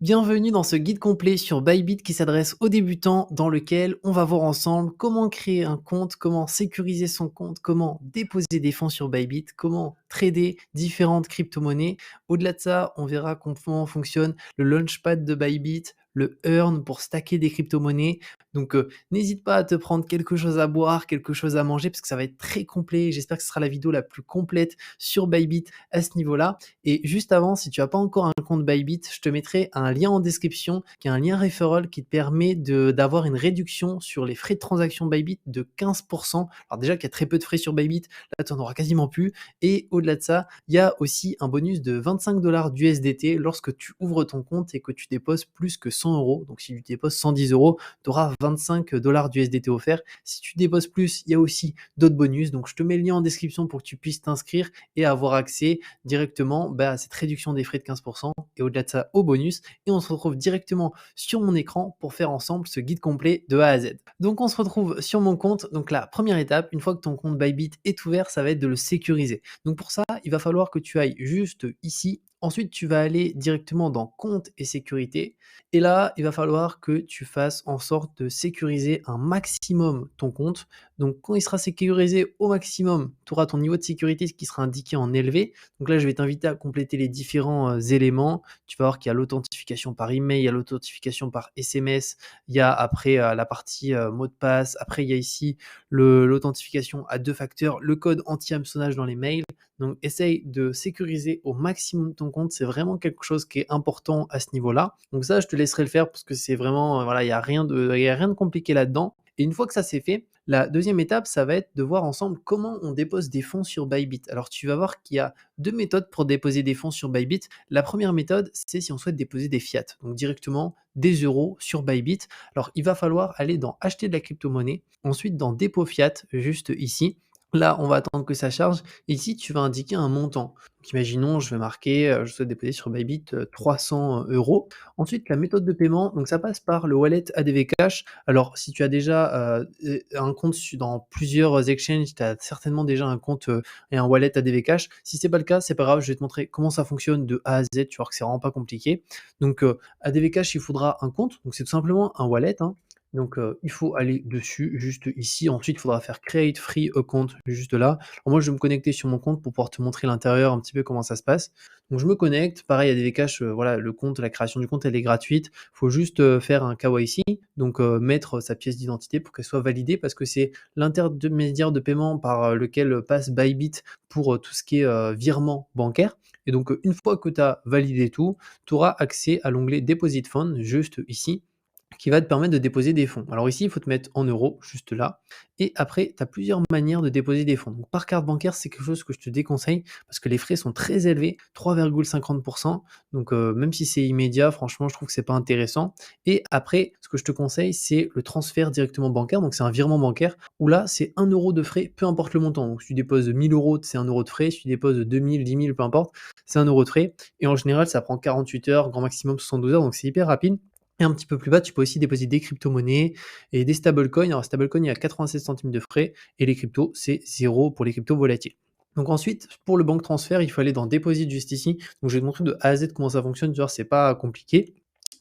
Bienvenue dans ce guide complet sur Bybit qui s'adresse aux débutants dans lequel on va voir ensemble comment créer un compte, comment sécuriser son compte, comment déposer des fonds sur Bybit, comment trader différentes crypto-monnaies. Au-delà de ça, on verra comment fonctionne le launchpad de Bybit, le earn pour stacker des crypto-monnaies. Donc n'hésite pas à te prendre quelque chose à boire, quelque chose à manger parce que ça va être très complet. J'espère que ce sera la vidéo la plus complète sur Bybit à ce niveau-là. Et juste avant, si tu n'as pas encore un compte Bybit, je te mettrai un lien en description qui est un lien referral qui te permet d'avoir une réduction sur les frais de transaction Bybit de 15%. Alors déjà qu'il y a très peu de frais sur Bybit, là tu en auras quasiment plus. Et au-delà de ça, il y a aussi un bonus de 25 dollars d'USDT lorsque tu ouvres ton compte et que tu déposes plus que 100 euros. Donc si tu déposes 110 euros, tu auras 25 dollars d'USDT offerts. Si tu déposes plus, il y a aussi d'autres bonus. Donc je te mets le lien en description pour que tu puisses t'inscrire et avoir accès directement à cette réduction des frais de 15% et au-delà de ça au bonus. Et on se retrouve directement sur mon écran pour faire ensemble ce guide complet de A à Z. Donc on se retrouve sur mon compte. Donc la première étape, une fois que ton compte Bybit est ouvert, ça va être de le sécuriser. Donc pour ça, il va falloir que tu ailles juste ici. Ensuite, tu vas aller directement dans compte et sécurité. Et là, il va falloir que tu fasses en sorte de sécuriser un maximum ton compte. Donc quand il sera sécurisé au maximum, tu auras ton niveau de sécurité qui sera indiqué en élevé. Donc là, je vais t'inviter à compléter les différents éléments. Tu vas voir qu'il y a l'authentification par email, il y a l'authentification par SMS, il y a après la partie mot de passe. Après, il y a ici l'authentification à 2 facteurs, le code anti-hameçonnage dans les mails. Donc, essaye de sécuriser au maximum ton compte. C'est vraiment quelque chose qui est important à ce niveau-là. Donc ça, je te laisserai le faire parce que c'est vraiment, voilà, il n'y a rien de compliqué là-dedans. Et une fois que ça c'est fait, la deuxième étape, ça va être de voir ensemble comment on dépose des fonds sur Bybit. Alors, tu vas voir qu'il y a deux méthodes pour déposer des fonds sur Bybit. La première méthode, c'est si on souhaite déposer des fiat, donc directement des euros sur Bybit. Alors, il va falloir aller dans acheter de la crypto-monnaie, ensuite dans dépôt fiat, juste ici. Là, on va attendre que ça charge. Ici, tu vas indiquer un montant. Donc, imaginons, je vais marquer, je souhaite déposer sur Bybit 300 euros. Ensuite, la méthode de paiement, donc ça passe par le wallet ADV Cash. Alors, si tu as déjà un compte dans plusieurs exchanges, tu as certainement déjà un compte et un wallet ADV Cash. Si c'est pas le cas, c'est pas grave, je vais te montrer comment ça fonctionne de A à Z. Tu vois que c'est vraiment pas compliqué. Donc, ADV Cash, il faudra un compte. Donc, c'est tout simplement un wallet, hein. Donc, il faut aller dessus, juste ici. Ensuite, il faudra faire Create Free Account, juste là. Alors, moi, je vais me connecter sur mon compte pour pouvoir te montrer l'intérieur un petit peu comment ça se passe. Donc, je me connecte. Pareil, il y a des Cash, voilà, le compte, la création du compte, elle est gratuite. Il faut juste faire un KYC, donc mettre sa pièce d'identité pour qu'elle soit validée parce que c'est l'intermédiaire de paiement par lequel passe Bybit pour tout ce qui est virement bancaire. Et donc, une fois que tu as validé tout, tu auras accès à l'onglet Deposit Fund, juste ici, qui va te permettre de déposer des fonds. Alors ici, il faut te mettre en euros, juste là. Et après, tu as plusieurs manières de déposer des fonds. Donc par carte bancaire, c'est quelque chose que je te déconseille parce que les frais sont très élevés, 3,50%. Donc même si c'est immédiat, franchement, je trouve que c'est pas intéressant. Et après, ce que je te conseille, c'est le transfert directement bancaire. Donc c'est un virement bancaire où là, c'est 1 euro de frais, peu importe le montant. Donc si tu déposes 1000 euros, c'est 1 euro de frais. Si tu déposes 2000, 10 000, peu importe, c'est 1 euro de frais. Et en général, ça prend 48 heures, grand maximum 72 heures. Donc c'est hyper rapide. Et un petit peu plus bas, tu peux aussi déposer des crypto-monnaies et des stablecoins. Alors, stablecoin, il y a 87 centimes de frais et les cryptos, c'est 0 pour les cryptos volatiles. Donc ensuite, pour le bank transfert, il faut aller dans Deposit juste ici. Donc je vais te montrer de A à Z comment ça fonctionne. Tu vois, c'est pas compliqué.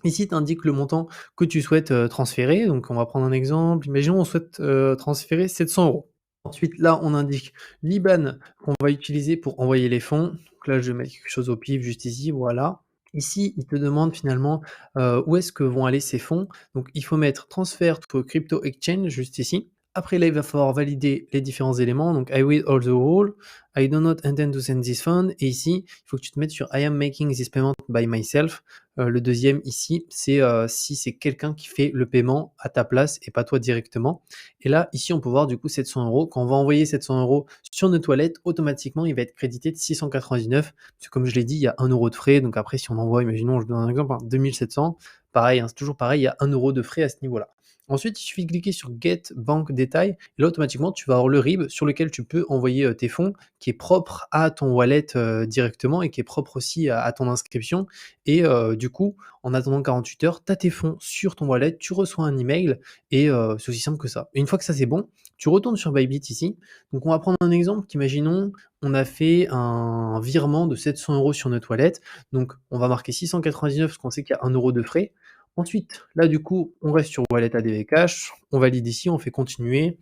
Ici, tu indiques le montant que tu souhaites transférer. Donc on va prendre un exemple. Imaginons on souhaite transférer 700 euros. Ensuite, là, on indique l'IBAN qu'on va utiliser pour envoyer les fonds. Donc là, je vais mettre quelque chose au pif juste ici. Voilà. Ici, il te demande finalement où est-ce que vont aller ces fonds. Donc, il faut mettre transfert to crypto exchange juste ici. Après, là, il va falloir valider les différents éléments. Donc, I read all the rule. I do not intend to send this fund. Et ici, il faut que tu te mettes sur I am making this payment by myself. Le deuxième ici, c'est si c'est quelqu'un qui fait le paiement à ta place et pas toi directement. Et là, ici, on peut voir du coup 700 euros. Quand on va envoyer 700 euros sur notre wallet, automatiquement, il va être crédité de 699. Parce que comme je l'ai dit, il y a 1 euro de frais. Donc après, si on envoie, imaginons, je donne un exemple, 2700, pareil, hein, c'est toujours pareil, il y a 1 euro de frais à ce niveau-là. Ensuite, il suffit de cliquer sur Get Bank Detail et là, automatiquement, tu vas avoir le RIB sur lequel tu peux envoyer, tes fonds qui est propre à ton wallet, directement et qui est propre aussi à ton inscription et du coup, en attendant 48 heures, tu as tes fonds sur ton wallet, tu reçois un email et c'est aussi simple que ça. Et une fois que ça, c'est bon, tu retournes sur Bybit ici. Donc on va prendre un exemple qu'imaginons, on a fait un virement de 700 € sur notre wallet, donc on va marquer 699 parce qu'on sait qu'il y a 1 € de frais. Ensuite, là, du coup, on reste sur Wallet ADV Cash, on valide ici, on fait continuer,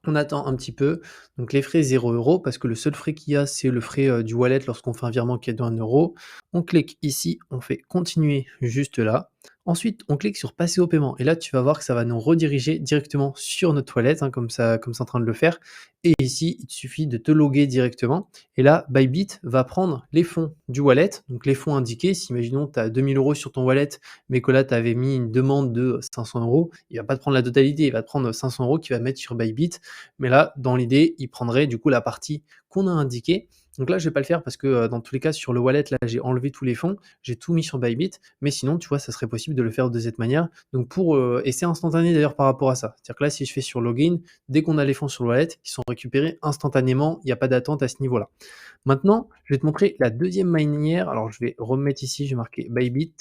on attend un petit peu, donc les frais 0 € parce que le seul frais qu'il y a, c'est le frais, du wallet lorsqu'on fait un virement qui est de 1 €. On clique ici, on fait continuer juste là. Ensuite, on clique sur passer au paiement et là, tu vas voir que ça va nous rediriger directement sur notre wallet, hein, comme c'est en train de le faire et ici, il te suffit de te loguer directement et là, Bybit va prendre les fonds du wallet, donc les fonds indiqués. Si imaginons tu as 2 000 € sur ton wallet, mais que là, tu avais mis une demande de 500 €, il va pas te prendre la totalité, il va te prendre 500 € qu'il va mettre sur Bybit. Mais là, dans l'idée, il prendrait du coup la partie qu'on a indiquée. Donc là, je vais pas le faire parce que dans tous les cas, sur le wallet, là, j'ai enlevé tous les fonds, j'ai tout mis sur Bybit. Mais sinon, tu vois, ça serait possible de le faire de cette manière. Donc et c'est instantané d'ailleurs par rapport à ça. C'est-à-dire que là, si je fais sur login, dès qu'on a les fonds sur le wallet, ils sont récupérés instantanément. Il n'y a pas d'attente à ce niveau-là. Maintenant, je vais te montrer la deuxième manière. Alors, je vais remettre ici, je vais marquer Bybit.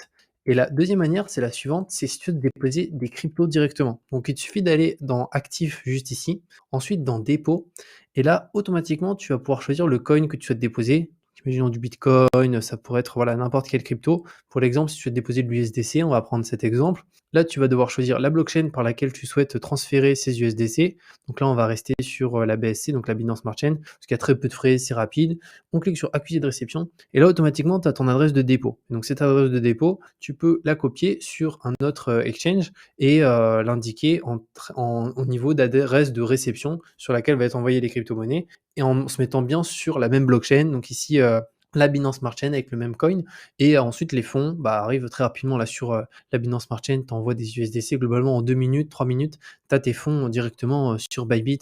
Et la deuxième manière, c'est la suivante, c'est si tu veux te déposer des cryptos directement. Donc, il te suffit d'aller dans Actif juste ici, ensuite dans Dépôt, et là, automatiquement, tu vas pouvoir choisir le coin que tu souhaites déposer. Imaginons du Bitcoin, ça pourrait être voilà, n'importe quelle crypto. Pour l'exemple, si tu souhaites déposer de l'USDC, on va prendre cet exemple. Là, tu vas devoir choisir la blockchain par laquelle tu souhaites transférer ces USDC. Donc là, on va rester sur la BSC, donc la Binance Smart Chain, parce qu'il y a très peu de frais, c'est rapide. On clique sur accusé de réception et là, automatiquement, tu as ton adresse de dépôt. Donc cette adresse de dépôt, tu peux la copier sur un autre exchange et l'indiquer au niveau d'adresse de réception sur laquelle va être envoyé les crypto-monnaies et en se mettant bien sur la même blockchain. Donc ici, la Binance Smart Chain avec le même coin et ensuite les fonds arrivent très rapidement là sur la Binance Smart Chain, tu envoies des USDC globalement en 2 minutes, 3 minutes, tu as tes fonds directement sur Bybit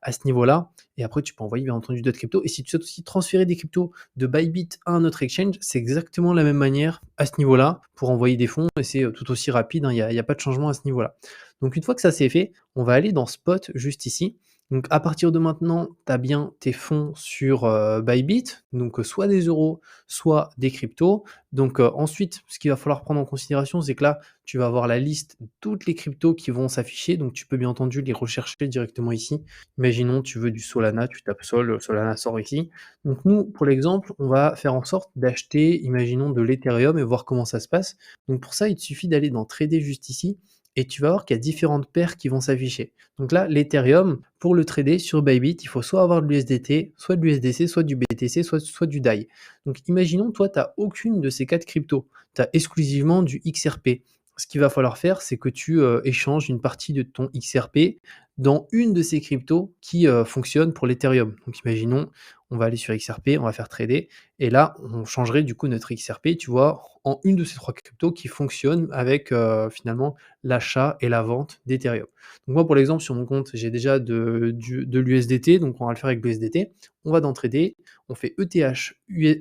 à ce niveau-là et après tu peux envoyer bien entendu d'autres cryptos et si tu souhaites aussi transférer des cryptos de Bybit à un autre exchange, c'est exactement la même manière à ce niveau-là pour envoyer des fonds et c'est tout aussi rapide, hein, il y a pas de changement à ce niveau-là. Donc une fois que ça c'est fait, on va aller dans Spot juste ici. Donc à partir de maintenant, tu as bien tes fonds sur, Bybit, donc soit des euros, soit des cryptos. Donc ensuite, ce qu'il va falloir prendre en considération, c'est que là, tu vas avoir la liste de toutes les cryptos qui vont s'afficher, donc tu peux bien entendu les rechercher directement ici. Imaginons tu veux du Solana, tu tapes Solana sort ici. Donc nous, pour l'exemple, on va faire en sorte d'acheter, imaginons de l'Ethereum et voir comment ça se passe. Donc pour ça, il te suffit d'aller dans Trader juste ici et tu vas voir qu'il y a différentes paires qui vont s'afficher. Donc là, l'Ethereum, pour le trader sur Bybit, il faut soit avoir de l'USDT, soit de l'USDC, soit du BTC, soit du DAI. Donc imaginons, toi, tu n'as aucune de ces 4 cryptos. Tu as exclusivement du XRP. Ce qu'il va falloir faire, c'est que tu échanges une partie de ton XRP dans une de ces cryptos qui fonctionne pour l'Ethereum. Donc imaginons, on va aller sur XRP, on va faire trader, et là, on changerait du coup notre XRP, tu vois, en une de ces 3 cryptos qui fonctionnent avec finalement l'achat et la vente d'Ethereum. Donc moi, pour l'exemple, sur mon compte, j'ai déjà de l'USDT, donc on va le faire avec l'USDT. On va dans Trader, on fait ETH,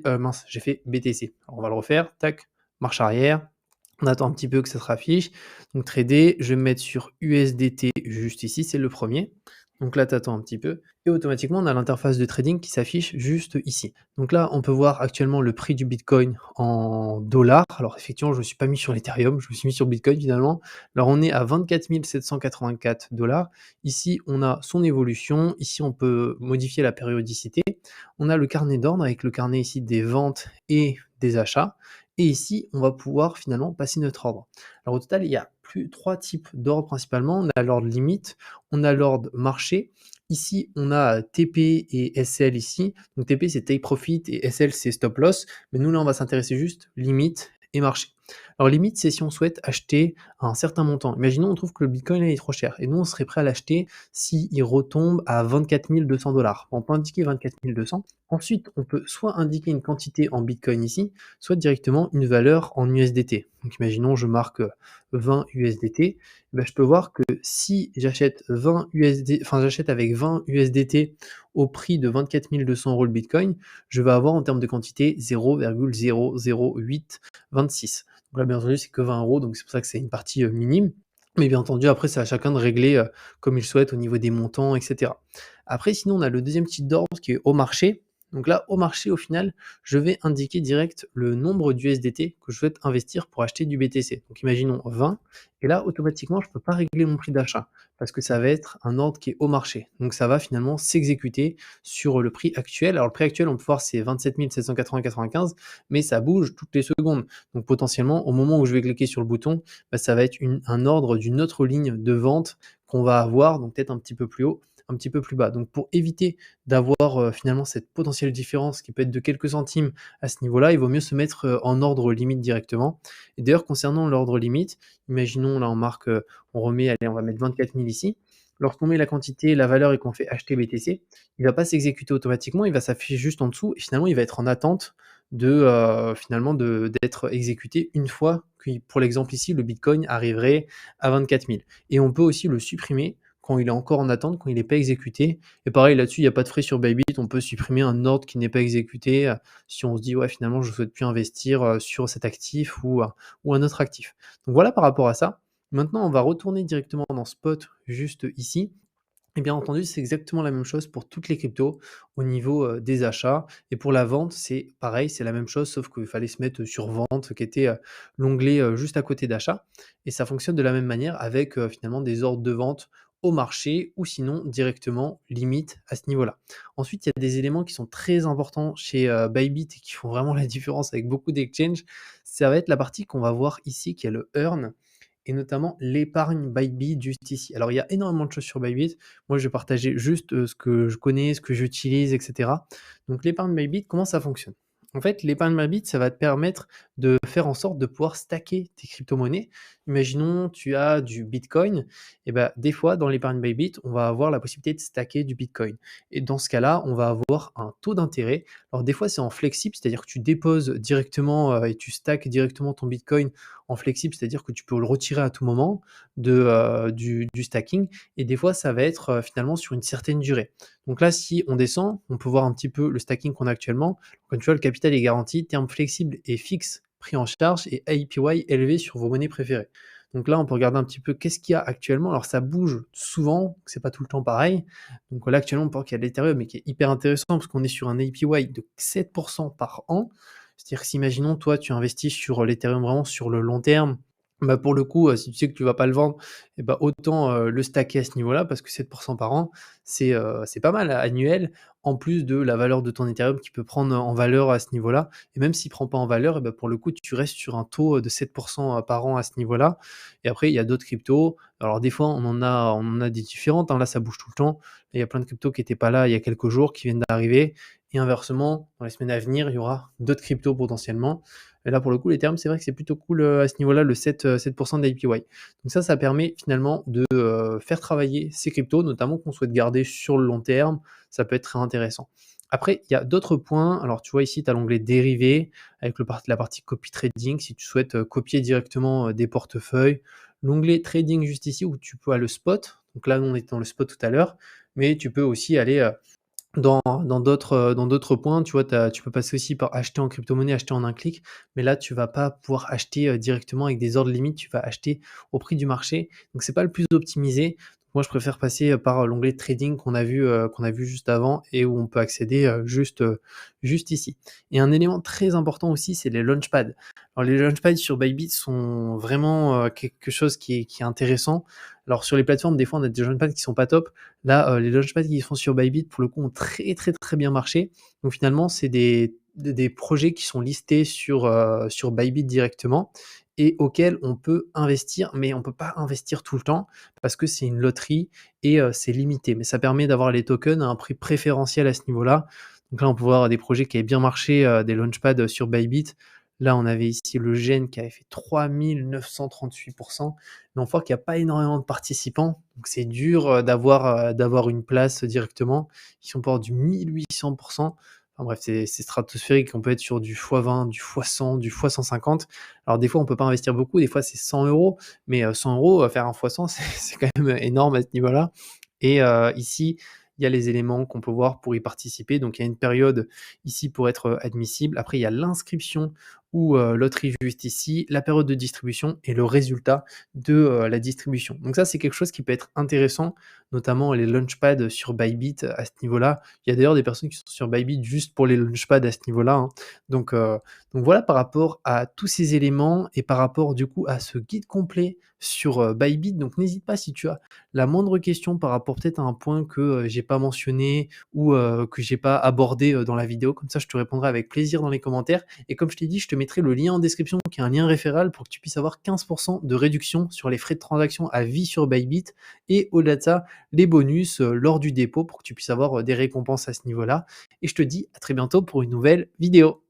mince, j'ai fait BTC. Alors on va le refaire, tac, marche arrière, on attend un petit peu que ça se raffiche. Donc trader, je vais me mettre sur USDT juste ici, c'est le premier. Donc là, tu attends un petit peu. Et automatiquement, on a l'interface de trading qui s'affiche juste ici. Donc là, on peut voir actuellement le prix du Bitcoin en dollars. Alors effectivement, je ne me suis pas mis sur l'Ethereum, je me suis mis sur Bitcoin finalement. Alors on est à 24 784 dollars. Ici, on a son évolution. Ici, on peut modifier la périodicité. On a le carnet d'ordre avec le carnet ici des ventes et des achats. Et ici, on va pouvoir finalement passer notre ordre. Alors au total, il y a trois types d'ordre principalement. On a l'ordre limite, on a l'ordre marché. Ici, on a TP et SL ici. Donc TP, c'est take profit et SL, c'est stop loss. Mais nous, là, on va s'intéresser juste limite et marché. Alors limite, c'est si on souhaite acheter un certain montant. Imaginons, on trouve que le Bitcoin est trop cher. Et nous, on serait prêt à l'acheter s'il retombe à 24 200 dollars. On peut indiquer 24 200. Ensuite, on peut soit indiquer une quantité en Bitcoin ici, soit directement une valeur en USDT. Donc imaginons, je marque 20 USDT. Ben, je peux voir que si j'achète 20 USD, enfin j'achète avec 20 USDT au prix de 24 200 € le Bitcoin, je vais avoir en termes de quantité 0,00826. Donc là, bien entendu, c'est que 20 €, donc c'est pour ça que c'est une partie minime. Mais bien entendu, après, c'est à chacun de régler, comme il souhaite au niveau des montants et cetera. Après, sinon, on a le deuxième type d'ordre qui est au marché. Donc là, au marché, au final, je vais indiquer direct le nombre d'USDT que je souhaite investir pour acheter du BTC. Donc imaginons 20, et là, automatiquement, je ne peux pas régler mon prix d'achat parce que ça va être un ordre qui est au marché. Donc ça va finalement s'exécuter sur le prix actuel. Alors le prix actuel, on peut voir, c'est 27 780,95, mais ça bouge toutes les secondes. Donc potentiellement, au moment où je vais cliquer sur le bouton, bah, ça va être un ordre d'une autre ligne de vente qu'on va avoir, donc peut-être un petit peu plus haut, un petit peu plus bas. Donc pour éviter d'avoir finalement cette potentielle différence qui peut être de quelques centimes à ce niveau-là, il vaut mieux se mettre en ordre limite directement. Et d'ailleurs, concernant l'ordre limite, imaginons là on marque, on remet, allez, on va mettre 24 000 ici. Lorsqu'on met la quantité, la valeur et qu'on fait acheter BTC, il ne va pas s'exécuter automatiquement, il va s'afficher juste en dessous et finalement il va être en attente de finalement d'être exécuté une fois que, pour l'exemple ici, le Bitcoin arriverait à 24 000. Et on peut aussi le supprimer quand il est encore en attente, quand il n'est pas exécuté. Et pareil, là-dessus, il n'y a pas de frais sur Bybit. On peut supprimer un ordre qui n'est pas exécuté si on se dit, ouais, finalement, je ne souhaite plus investir sur cet actif ou un autre actif. Donc voilà par rapport à ça. Maintenant, on va retourner directement dans Spot, juste ici. Et bien entendu, c'est exactement la même chose pour toutes les cryptos au niveau, des achats, et pour la vente, c'est pareil, c'est la même chose sauf qu'il fallait se mettre sur vente qui était, l'onglet, juste à côté d'achat, et ça fonctionne de la même manière avec, finalement des ordres de vente au marché ou sinon directement limite à ce niveau-là. Ensuite, il y a des éléments qui sont très importants chez, Bybit et qui font vraiment la différence avec beaucoup d'exchanges. Ça va être la partie qu'on va voir ici qui est le earn, et notamment l'épargne Bybit juste ici. Alors, il y a énormément de choses sur Bybit. Moi, je vais partager juste ce que je connais, ce que j'utilise, etc. Donc, l'épargne Bybit, comment ça fonctionne? En fait, l'épargne Bybit, ça va te permettre de faire en sorte de pouvoir stacker tes crypto-monnaies. Imaginons, tu as du Bitcoin, et ben, des fois, dans l'épargne Bybit, on va avoir la possibilité de stacker du Bitcoin. Et dans ce cas-là, on va avoir un taux d'intérêt. Alors, des fois, c'est en flexible, c'est-à-dire que tu déposes directement et tu stackes directement ton Bitcoin en flexible, c'est-à-dire que tu peux le retirer à tout moment du stacking, et des fois ça va être finalement sur une certaine durée. Donc là, si on descend, on peut voir un petit peu le stacking qu'on a actuellement. Comme tu vois, le capital est garanti, terme flexible et fixe pris en charge et APY élevé sur vos monnaies préférées. Donc là, on peut regarder un petit peu qu'est-ce qu'il y a actuellement. Alors ça bouge souvent, c'est pas tout le temps pareil. Donc là, actuellement, on peut voir qu'il y a de l'Ethereum, mais qui est hyper intéressant parce qu'on est sur un APY de 7% par an. C'est-à-dire que si, imaginons, toi, tu investis sur l'Ethereum vraiment sur le long terme, bah, pour le coup, si tu sais que tu vas pas le vendre, et bah, autant, le stacker à ce niveau-là parce que 7% par an, c'est pas mal annuel, en plus de la valeur de ton Ethereum qui peut prendre en valeur à ce niveau-là, et même s'il prend pas en valeur, et bah, pour le coup, tu restes sur un taux, de 7% par an à ce niveau-là. Et après, il y a d'autres cryptos. Alors des fois, on en a des différentes, hein, là, ça bouge tout le temps. Il y a plein de cryptos qui étaient pas là il y a quelques jours, qui viennent d'arriver, et inversement, dans les semaines à venir, il y aura d'autres cryptos potentiellement. Et là, pour le coup, l'Ethereum, c'est vrai que c'est plutôt cool à ce niveau-là, le 7% d'APY. Donc ça permet finalement de faire travailler ces cryptos, notamment qu'on souhaite garder sur le long terme. Ça peut être très intéressant. Après, il y a d'autres points. Alors, tu vois ici, tu as l'onglet dérivés avec la partie copy trading si tu souhaites copier directement des portefeuilles. L'onglet trading juste ici où tu peux aller le spot. Donc là, nous, on était dans le spot tout à l'heure, mais tu peux aussi aller dans d'autres points, tu vois, tu peux passer aussi par acheter en crypto-monnaie, acheter en un clic, mais là, tu vas pas pouvoir acheter, directement avec des ordres limites, tu vas acheter au prix du marché. Donc c'est pas le plus optimisé. Moi, je préfère passer, par l'onglet trading qu'on a vu juste avant et où on peut accéder, juste ici. Et un élément très important aussi, c'est les launchpads. Alors les launchpads sur Bybit sont vraiment, quelque chose qui est intéressant. Alors sur les plateformes, des fois, on a des launchpads qui sont pas top. Là, les launchpads qui font sur Bybit, pour le coup, ont très, très, très bien marché. Donc finalement, c'est des projets qui sont listés sur Bybit directement et auxquels on peut investir, mais on ne peut pas investir tout le temps parce que c'est une loterie et c'est limité. Mais ça permet d'avoir les tokens à un prix préférentiel à ce niveau-là. Donc là, on peut voir des projets qui avaient bien marché, des launchpads sur Bybit. Là, on avait ici le Gen qui avait fait 3938%. Mais on voit qu'il n'y a pas énormément de participants, donc c'est dur d'avoir une place directement. Ils sont pour du 1800%. Enfin bref, c'est stratosphérique. On peut être sur du x20, du x100, du x150. Alors des fois, on peut pas investir beaucoup. Des fois, c'est 100 euros. Mais 100 euros, faire un x100, c'est quand même énorme à ce niveau-là. Et ici, il y a les éléments qu'on peut voir pour y participer. Donc il y a une période ici pour être admissible. Après, il y a l'inscription ou loterie juste ici, la période de distribution et le résultat de, la distribution. Donc ça, c'est quelque chose qui peut être intéressant, notamment les launchpads sur Bybit à ce niveau-là. Il y a d'ailleurs des personnes qui sont sur Bybit juste pour les launchpads à ce niveau-là, hein. Donc heu, donc voilà par rapport à tous ces éléments et par rapport du coup à ce guide complet sur, Bybit. Donc n'hésite pas si tu as la moindre question par rapport peut-être à un point que, j'ai pas mentionné ou, que j'ai pas abordé, dans la vidéo. Comme ça, je te répondrai avec plaisir dans les commentaires et comme je t'ai dit, je te mettrai le lien en description qui est un lien référal pour que tu puisses avoir 15 de réduction sur les frais de transaction à vie sur Bybit et au-delà de ça, les bonus, lors du dépôt pour que tu puisses avoir, des récompenses à ce niveau-là et je te dis à très bientôt pour une nouvelle vidéo.